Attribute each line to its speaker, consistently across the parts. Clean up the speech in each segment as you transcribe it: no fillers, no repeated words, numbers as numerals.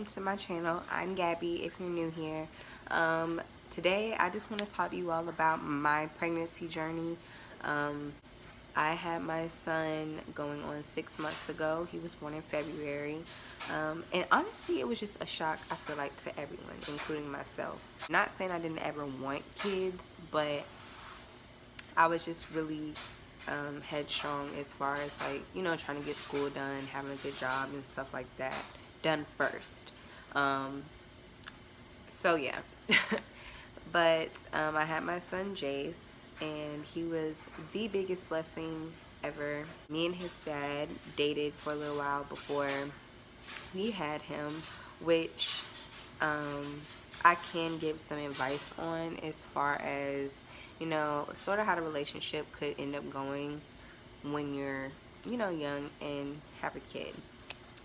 Speaker 1: to my channel. I'm Gabby if you're new here. Today I just want to talk to you all about my pregnancy journey. I had my son going on 6 months ago. He was born in February. And honestly, it was just a shock, I feel like, to everyone, including myself. Not saying I didn't ever want kids, but I was just really headstrong as far as, like, you know, trying to get school done, having a good job and stuff like that done first. So yeah. But I had my son Jace, and he was the biggest blessing ever. Me and his dad dated for a little while before we had him, which I can give some advice on as far as, you know, sort of how the relationship could end up going when you're, you know, young and have a kid.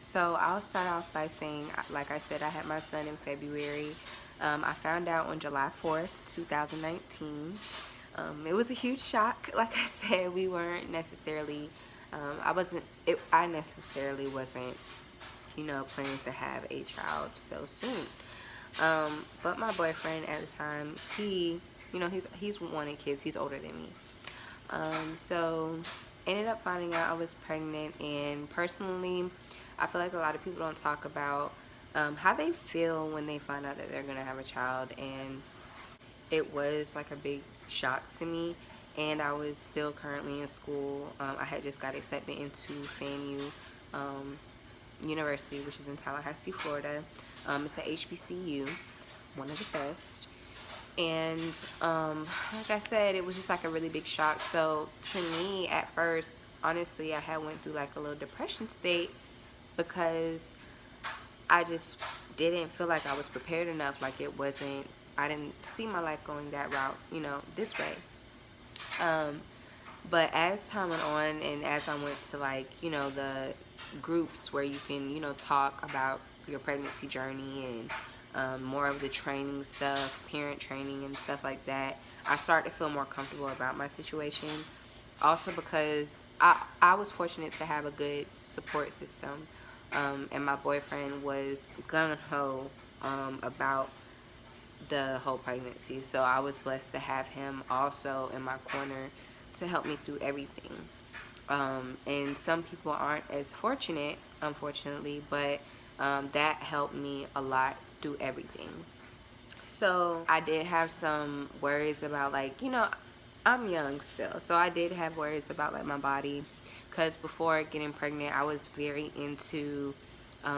Speaker 1: So I'll start off by saying, like I said, I had my son in February. I found out on July 4th, 2019. It was a huge shock. Like I said, we weren't necessarily, I necessarily wasn't, you know, planning to have a child so soon. But my boyfriend at the time, he, you know, he's wanted kids. He's older than me. So ended up finding out I was pregnant, and personally, I feel like a lot of people don't talk about how they feel when they find out that they're gonna have a child, and it was like a big shock to me. And I was still currently in school. I had just got accepted into FAMU University, which is in Tallahassee, Florida. It's a HBCU, one of the best. And like I said, it was just like a really big shock. So to me, at first, honestly, I had went through like a little depression state, because I just didn't feel like I was prepared enough. Like, I didn't see my life going that route, you know, this way. But as time went on, and as I went to, like, you know, the groups where you can, you know, talk about your pregnancy journey and more of the training stuff, parent training and stuff like that, I started to feel more comfortable about my situation. Also because I was fortunate to have a good support system, and my boyfriend was gung-ho about the whole pregnancy. So I was blessed to have him also in my corner to help me through everything. And some people aren't as fortunate, unfortunately, but that helped me a lot through everything. So I did have some worries about, like, you know, I'm young still, so I did have worries about, like, my body, because before getting pregnant, I was very into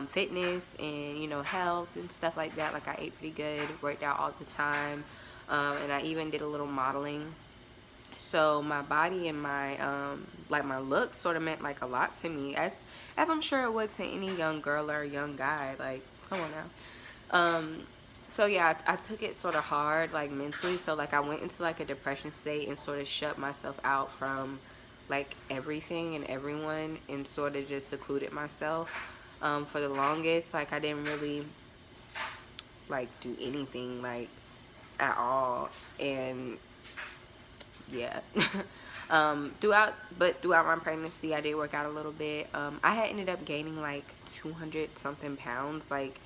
Speaker 1: fitness and, you know, health and stuff like that. Like, I ate pretty good, worked out all the time, and I even did a little modeling. So my body and my like my looks sort of meant like a lot to me, as I'm sure it was to any young girl or young guy. Like, come on now. So yeah, I took it sort of hard, like, mentally. So, like, I went into like a depression state and sort of shut myself out from, like, everything and everyone, and sort of just secluded myself for the longest. Like, I didn't really, like, do anything, like, at all. And yeah. Throughout my pregnancy, I did work out a little bit. I had ended up gaining like 200 something pounds, like,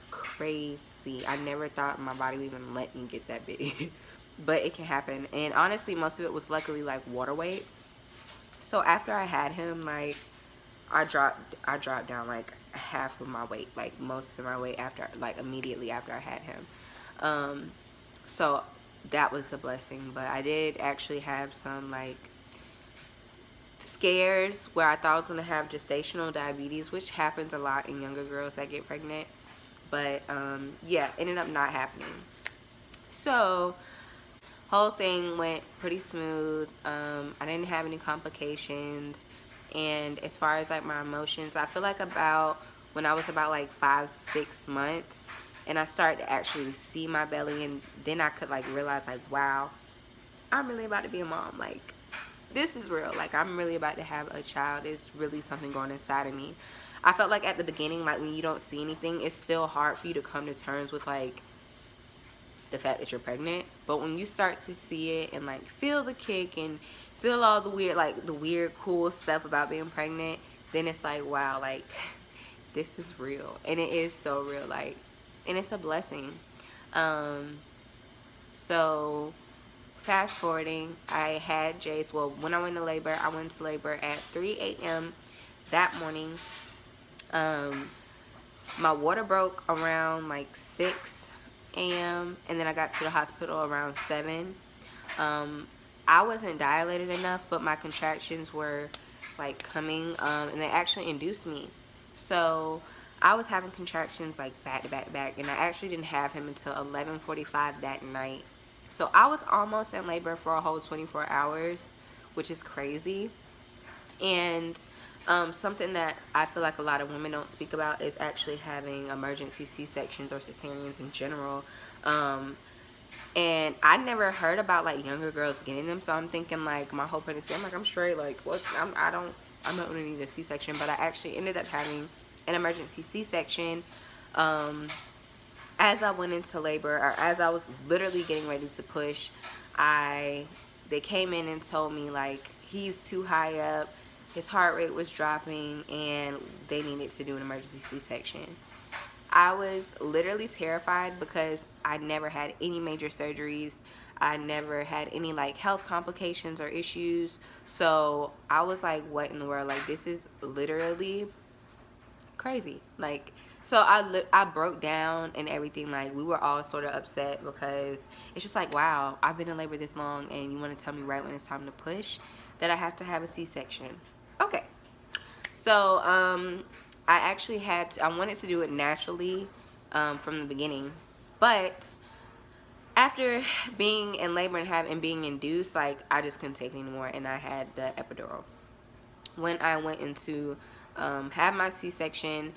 Speaker 1: crazy. I never thought my body would even let me get that big. But it can happen. And honestly, most of it was luckily like water weight. So after I had him, like, I dropped down like half of my weight, like most of my weight, after, like, immediately after I had him. So that was a blessing. But I did actually have some, like, scares where I thought I was going to have gestational diabetes, which happens a lot in younger girls that get pregnant. But yeah, ended up not happening. So whole thing went pretty smooth. I didn't have any complications. And as far as, like, my emotions, I feel like about when I was about like 5-6 months, and I started to actually see my belly, and then I could, like, realize, like, wow, I'm really about to be a mom. Like, this is real. Like, I'm really about to have a child. It's really something going inside of me. I felt like at the beginning, like, when you don't see anything, it's still hard for you to come to terms with, like, the fact that you're pregnant. But when you start to see it and, like, feel the kick and feel all the weird, like, the weird cool stuff about being pregnant, then it's like, wow, like, this is real, and it is so real, like, and it's a blessing. um so fast forwarding, I had Jace. Well, when I went to labor, I went to labor at 3 a.m. that morning. um my water broke around like 6 a.m. and then I got to the hospital around 7. um I wasn't dilated enough, but my contractions were like coming, and they actually induced me. So I was having contractions like back to back to back, and I actually didn't have him until 11:45 that night. So I was almost in labor for a whole 24 hours, which is crazy. And something that I feel like a lot of women don't speak about is actually having emergency C-sections or cesareans in general. And I never heard about like younger girls getting them, so I'm thinking like my whole pregnancy, I'm like, I'm straight, like what, I'm not gonna need a C-section. But I actually ended up having an emergency C-section as I went into labor, or as I was literally getting ready to push. They came in and told me like he's too high up, his heart rate was dropping, and they needed to do an emergency C-section. I was literally terrified because I never had any major surgeries. I never had any like health complications or issues. So I was like, what in the world? Like, this is literally crazy. Like, so I broke down and everything. Like, we were all sort of upset because it's just like, wow, I've been in labor this long and you want to tell me right when it's time to push that I have to have a C-section. Okay. So I actually I wanted to do it naturally from the beginning, but after being in labor and being induced, like, I just couldn't take it anymore, and I had the epidural. When I went into have my C-section,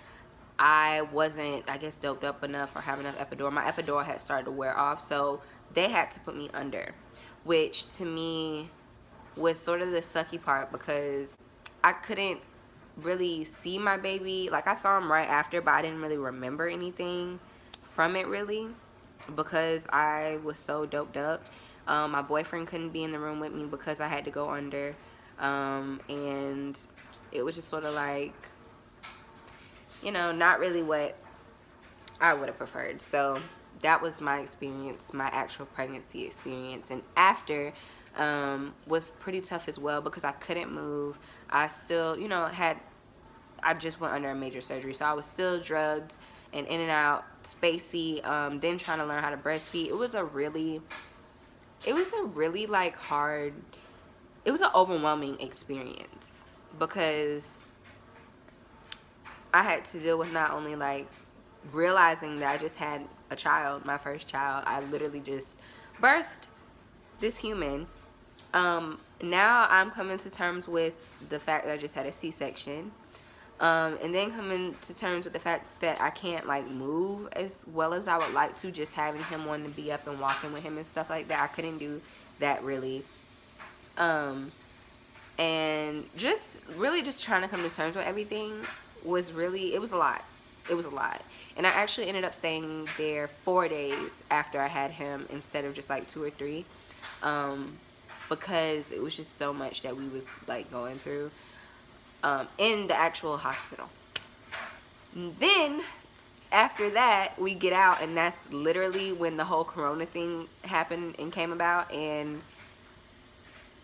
Speaker 1: I wasn't, I guess, doped up enough or have enough epidural. My epidural had started to wear off, so they had to put me under, which to me was sort of the sucky part because I couldn't really see my baby. Like, I saw him right after, but I didn't really remember anything from it really because I was so doped up. My boyfriend couldn't be in the room with me because I had to go under, and it was just sort of like, you know, not really what I would have preferred. So that was my experience, my actual pregnancy experience. And after was pretty tough as well because I couldn't move. I still, you know, I just went under a major surgery, so I was still drugged and in and out, spacey. Then trying to learn how to breastfeed. It was a really like hard, it was an overwhelming experience because I had to deal with not only like realizing that I just had a child, my first child. I literally just birthed this human. Now I'm coming to terms with the fact that I just had a C-section. And then coming to terms with the fact that I can't like move as well as I would like to, just having him wanting to be up and walking with him and stuff like that. I couldn't do that really. And just really just trying to come to terms with everything was really, it was a lot. It was a lot. And I actually ended up staying there 4 days after I had him instead of just like 2 or 3, because it was just so much that we was like going through in the actual hospital. And then after that we get out, and that's literally when the whole corona thing happened and came about, and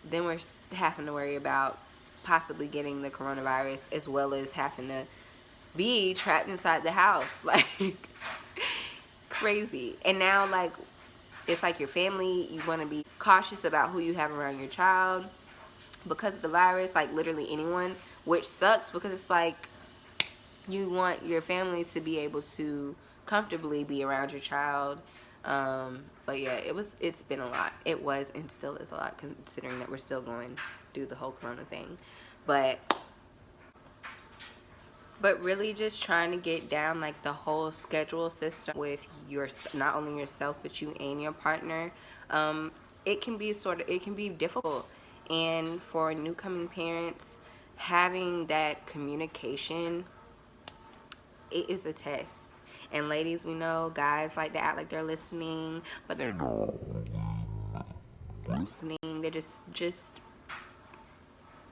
Speaker 1: then we're having to worry about possibly getting the coronavirus as well as having to be trapped inside the house. Like, crazy. And now, like, it's like your family, you want to be cautious about who you have around your child because of the virus, like literally anyone, which sucks because it's like you want your family to be able to comfortably be around your child. But yeah, it's been a lot. It was and still is a lot, considering that we're still going through the whole corona thing. But really just trying to get down like the whole schedule system with not only yourself but you and your partner. It can be difficult, and for new coming parents, having that communication, it is a test. And ladies, we know guys like to act like they're listening, but they're not listening. They're just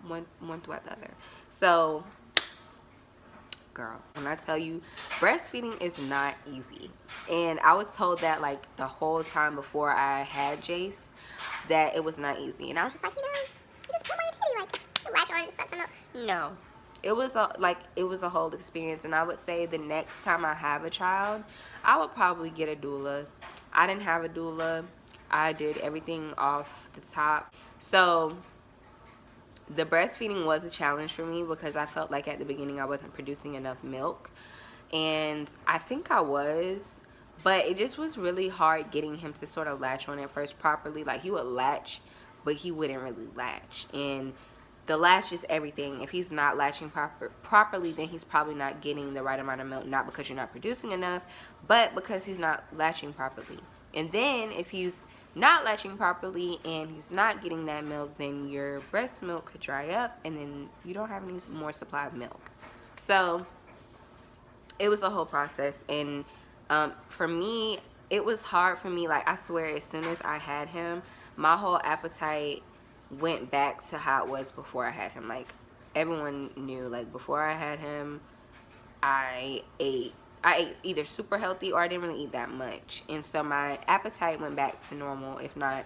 Speaker 1: one throughout the other. So girl, when I tell you, breastfeeding is not easy. And I was told that like the whole time before I had Jace, that it was not easy. And I was just like, you just put my titty, like, latch on, just let them know. No. It was a whole experience. And I would say the next time I have a child, I would probably get a doula. I didn't have a doula. I did everything off the top. So the breastfeeding was a challenge for me because I felt like at the beginning I wasn't producing enough milk. And I think I was, but it just was really hard getting him to sort of latch on at first properly. Like, he would latch, but he wouldn't really latch. And the latch is everything. If he's not latching properly, then he's probably not getting the right amount of milk, not because you're not producing enough, but because he's not latching properly. And then if he's not latching properly and he's not getting that milk, then your breast milk could dry up and then you don't have any more supply of milk. So it was a whole process. And for me, it was hard for me. Like, I swear, as soon as I had him, my whole appetite went back to how it was before I had him. Like, everyone knew, like, before I had him, I ate either super healthy or I didn't really eat that much. And so my appetite went back to normal, if not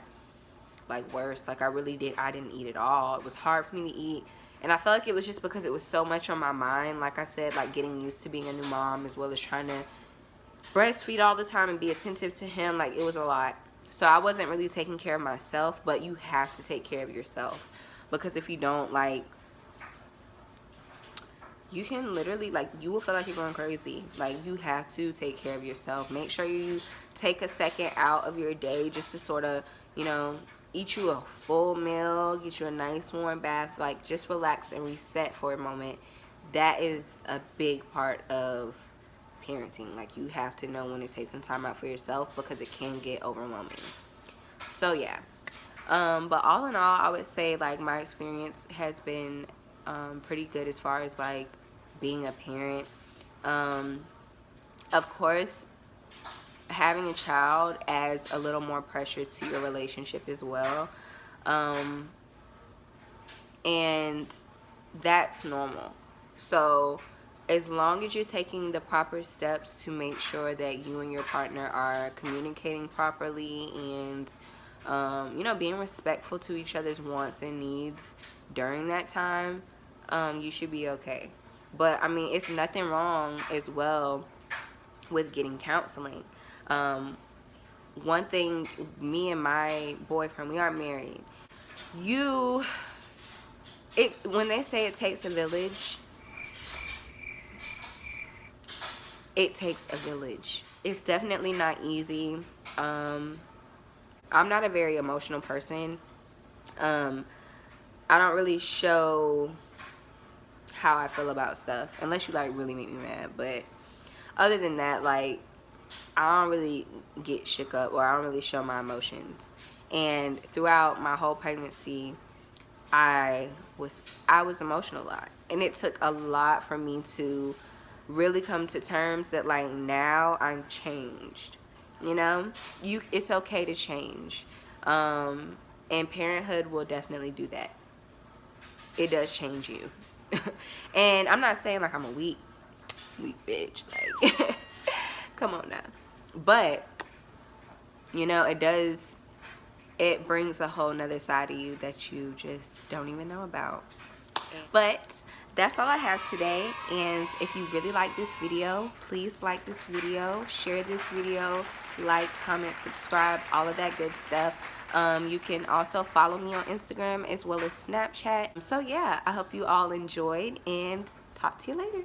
Speaker 1: like worse. Like, I didn't eat at all. It was hard for me to eat. And I felt like it was just because it was so much on my mind. Like I said, like getting used to being a new mom as well as trying to breastfeed all the time and be attentive to him. Like, it was a lot. So I wasn't really taking care of myself, but you have to take care of yourself. Because if you don't, like, you can literally, like, you will feel like you're going crazy. Like, you have to take care of yourself. Make sure you take a second out of your day just to sort of, you know, eat you a full meal, get you a nice warm bath, like, just relax and reset for a moment. That is a big part of parenting. Like, you have to know when to take some time out for yourself because it can get overwhelming. So, yeah. But all in all, I would say, like, my experience has been pretty good as far as, like, being a parent. Of course, having a child adds a little more pressure to your relationship as well. And that's normal. So as long as you're taking the proper steps to make sure that you and your partner are communicating properly and you know, being respectful to each other's wants and needs during that time, you should be okay. But I mean, it's nothing wrong as well with getting counseling. One thing, me and my boyfriend, we are married. When they say it takes a village, it takes a village. It's definitely not easy. I'm not a very emotional person. I don't really show how I feel about stuff unless you like really make me mad. But other than that, like, I don't really get shook up or I don't really show my emotions. And throughout my whole pregnancy, I was emotional a lot, and it took a lot for me to really come to terms that, like, now I'm changed. You know, it's okay to change, and parenthood will definitely do that. It does change you. And I'm not saying like I'm a weak bitch, like come on now, but you know, it brings a whole nother side of you that you just don't even know about. But that's all I have today. And if you really like this video, please like this video, share this video, like, comment, subscribe, all of that good stuff. You can also follow me on Instagram as well as Snapchat. So yeah, I hope you all enjoyed and talk to you later.